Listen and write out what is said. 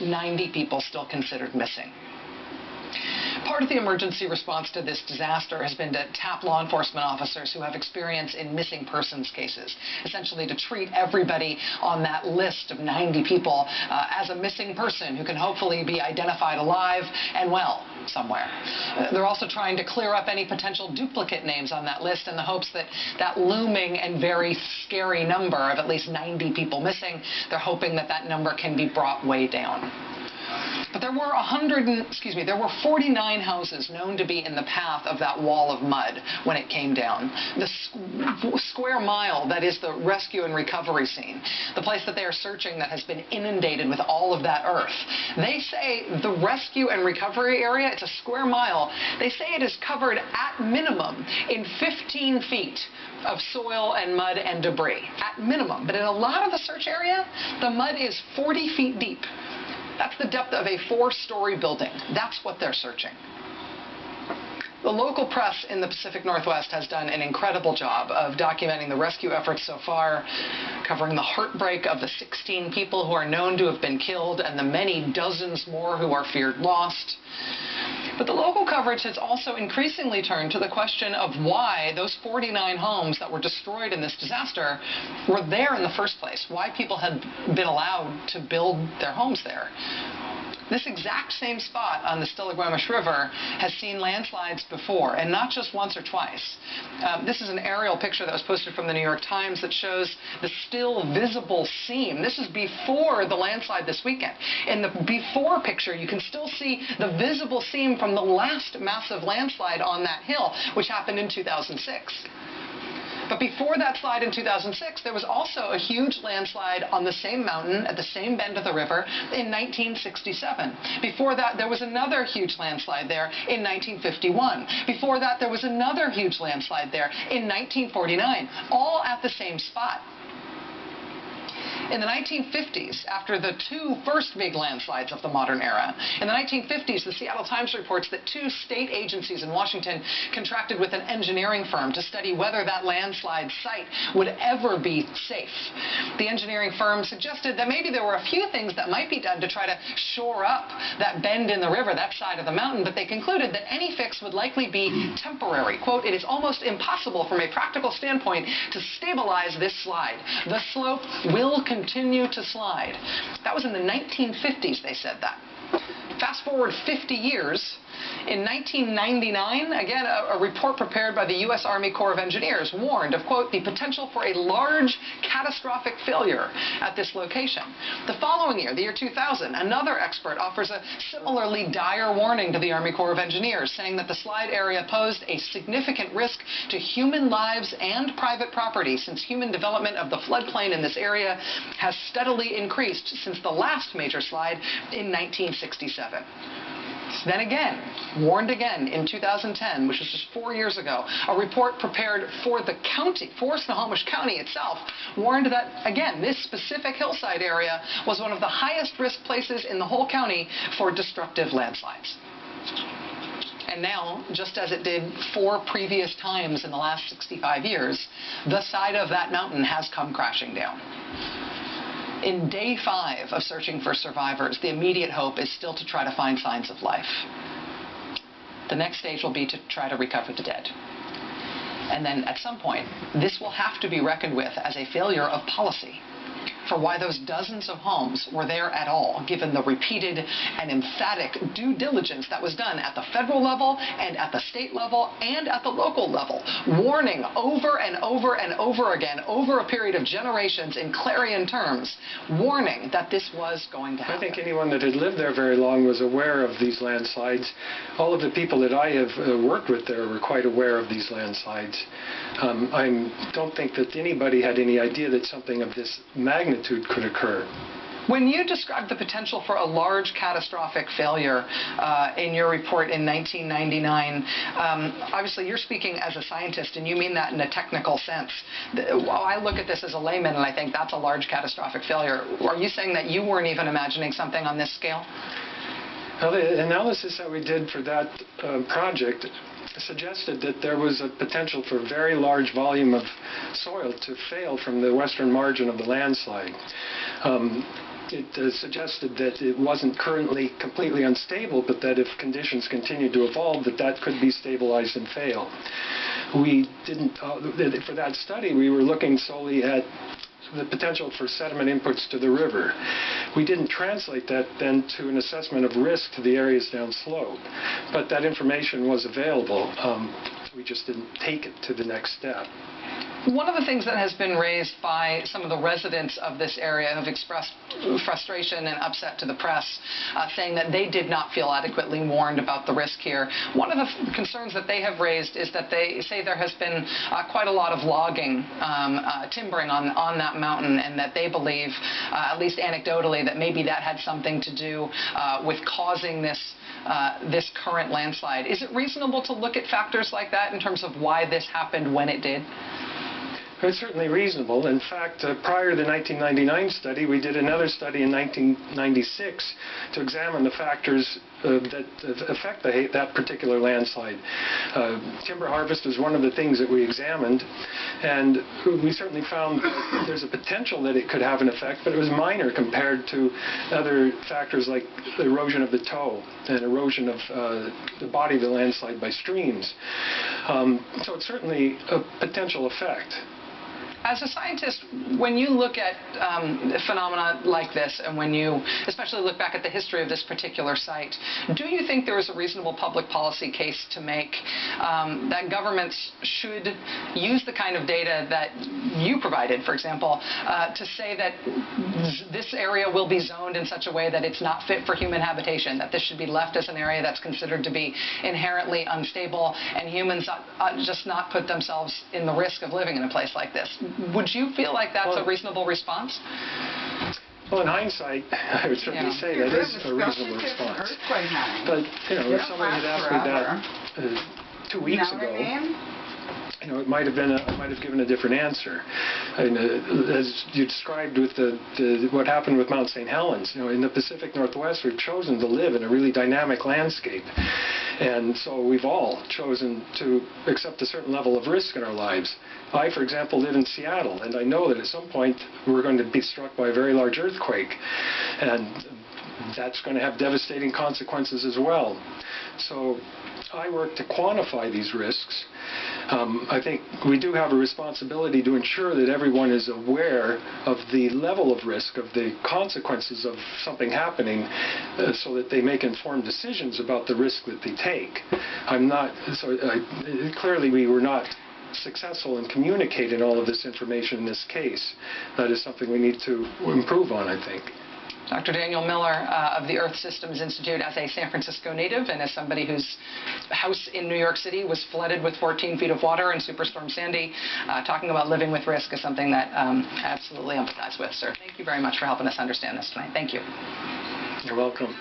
90 people still considered missing. Part of the emergency response to this disaster has been to tap law enforcement officers who have experience in missing persons cases, essentially to treat everybody on that list of 90 people as a missing person who can hopefully be identified alive and well somewhere. They're also trying to clear up any potential duplicate names on that list in the hopes that that looming and very scary number of at least 90 people missing, they're hoping that that number can be brought way down. But there were 49 houses known to be in the path of that wall of mud when it came down. The square mile that is the rescue and recovery scene, the place that they are searching that has been inundated with all of that earth. They say the rescue and recovery area, it's a square mile, they say it is covered at minimum in 15 feet of soil and mud and debris, at minimum. But in a lot of the search area, the mud is 40 feet deep. That's the depth of a 4-story building. That's what they're searching. The local press in the Pacific Northwest has done an incredible job of documenting the rescue efforts so far, covering the heartbreak of the 16 people who are known to have been killed and the many dozens more who are feared lost. But the local coverage has also increasingly turned to the question of why those 49 homes that were destroyed in this disaster were there in the first place, why people had been allowed to build their homes there. This exact same spot on the Stillaguamish River has seen landslides before, and not just once or twice. This is an aerial picture that was posted from the New York Times that shows the still visible seam. This is before the landslide this weekend. In the before picture, you can still see the visible seam from the last massive landslide on that hill, which happened in 2006. But before that slide in 2006, there was also a huge landslide on the same mountain at the same bend of the river in 1967. Before that, there was another huge landslide there in 1951. Before that, there was another huge landslide there in 1949, all at the same spot. In the 1950s, after the 2 first big landslides of the modern era, in the 1950s, the Seattle Times reports that 2 state agencies in Washington contracted with an engineering firm to study whether that landslide site would ever be safe. The engineering firm suggested that maybe there were a few things that might be done to try to shore up that bend in the river, that side of the mountain, but they concluded that any fix would likely be temporary. Quote, "It is almost impossible from a practical standpoint to stabilize this slide. The slope will continue to slide." That was in the 1950s, they said that. Fast forward 50 years, in 1999, again, a report prepared by the U.S. Army Corps of Engineers warned of, quote, "the potential for a large catastrophic failure at this location." The following year, the year 2000, another expert offers a similarly dire warning to the Army Corps of Engineers, saying that the slide area posed a significant risk to human lives and private property, since human development of the floodplain in this area has steadily increased since the last major slide in 1967. Then again, warned again in 2010, which was just 4 years ago, a report prepared for the county, for Snohomish County itself, warned that, again, this specific hillside area was one of the highest risk places in the whole county for destructive landslides. And now, just as it did 4 previous times in the last 65 years, the side of that mountain has come crashing down. In day 5 of searching for survivors, the immediate hope is still to try to find signs of life. The next stage will be to try to recover the dead. And then at some point, this will have to be reckoned with as a failure of policy for why those dozens of homes were there at all, given the repeated and emphatic due diligence that was done at the federal level and at the state level and at the local level, warning over and over and over again over a period of generations in clarion terms, warning that this was going to happen. I think anyone that had lived there very long was aware of these landslides. All of the people that I have worked with there were quite aware of these landslides. I don't think that anybody had any idea that something of this magnitude could occur. When you described the potential for a large catastrophic failure in your report in 1999, obviously you're speaking as a scientist and you mean that in a technical sense. While I look at this as a layman and I think that's a large catastrophic failure, are you saying that you weren't even imagining something on this scale? Well, the analysis that we did for that project suggested that there was a potential for a very large volume of soil to fail from the western margin of the landslide. it suggested that it wasn't currently completely unstable, but that if conditions continued to evolve, that could be stabilized and fail. We didn't, for that study, we were looking solely at the potential for sediment inputs to the river. We didn't translate that then to an assessment of risk to the areas downslope, but that information was available. We just didn't take it to the next step. One of the things that has been raised by some of the residents of this area have expressed frustration and upset to the press, saying that they did not feel adequately warned about the risk here. One of the concerns that they have raised is that they say there has been quite a lot of logging, timbering on that mountain, and that they believe, at least anecdotally, that maybe that had something to do with causing this current landslide. Is it reasonable to look at factors like that in terms of why this happened when it did? It's certainly reasonable. In fact, prior to the 1999 study, we did another study in 1996 to examine the factors that affect that particular landslide. Timber harvest is one of the things that we examined, and we certainly found that there's a potential that it could have an effect, but it was minor compared to other factors like erosion of the toe and erosion of the body of the landslide by streams. So it's certainly a potential effect. As a scientist, when you look at phenomena like this, and when you especially look back at the history of this particular site, do you think there is a reasonable public policy case to make that governments should use the kind of data that you provided, for example, to say that this area will be zoned in such a way that it's not fit for human habitation, that this should be left as an area that's considered to be inherently unstable, and humans just not put themselves in the risk of living in a place like this? Would you feel like that's a reasonable response? Well, in hindsight, I would certainly say that is a reasonable response. But, if somebody had asked me that 2 weeks ago, it might have given a different answer. As you described with what happened with Mount St. Helens, in the Pacific Northwest, we've chosen to live in a really dynamic landscape. And so we've all chosen to accept a certain level of risk in our lives. I, for example, live in Seattle, and I know that at some point we're going to be struck by a very large earthquake. And that's going to have devastating consequences as well. So I work to quantify these risks. I think we do have a responsibility to ensure that everyone is aware of the level of risk, of the consequences of something happening, so that they make informed decisions about the risk that they take. Clearly we were not successful in communicating all of this information in this case. That is something we need to improve on, I think. Dr. Daniel Miller of the Earth Systems Institute, as a San Francisco native and as somebody whose house in New York City was flooded with 14 feet of water in Superstorm Sandy, talking about living with risk is something that I absolutely empathize with, sir. Thank you very much for helping us understand this tonight. Thank you. You're welcome.